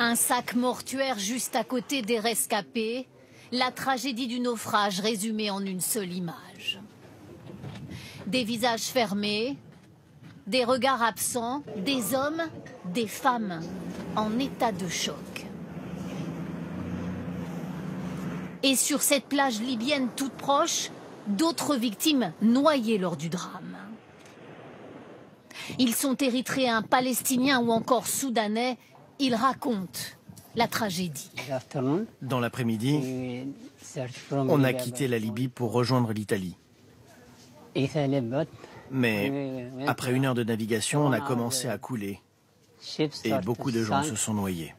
Un sac mortuaire juste à côté des rescapés, la tragédie du naufrage résumée en une seule image. Des visages fermés, des regards absents, des hommes, des femmes en état de choc. Et sur cette plage libyenne toute proche, d'autres victimes noyées lors du drame. Ils sont érythréens, palestiniens ou encore soudanais. Ils racontent la tragédie. Dans l'après-midi, on a quitté la Libye pour rejoindre l'Italie. Mais après 1 heure de navigation, on a commencé à couler. Et beaucoup de gens se sont noyés.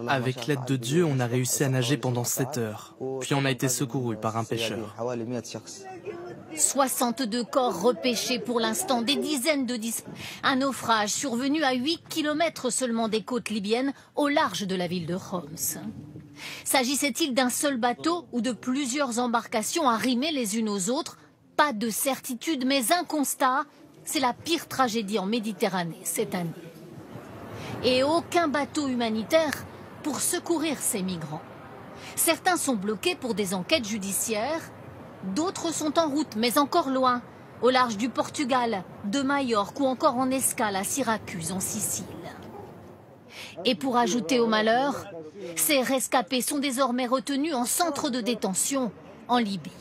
Avec l'aide de Dieu, on a réussi à nager pendant 7 heures. Puis on a été secouru par un pêcheur. 62 corps repêchés pour l'instant, des dizaines de disparus. Un naufrage survenu à 8 km seulement des côtes libyennes, au large de la ville de Homs. S'agissait-il d'un seul bateau ou de plusieurs embarcations arrimées les unes aux autres? Pas de certitude, mais un constat, c'est la pire tragédie en Méditerranée cette année. Et aucun bateau humanitaire pour secourir ces migrants. Certains sont bloqués pour des enquêtes judiciaires, d'autres sont en route, mais encore loin, au large du Portugal, de Majorque ou encore en escale à Syracuse, en Sicile. Et pour ajouter au malheur, ces rescapés sont désormais retenus en centre de détention en Libye.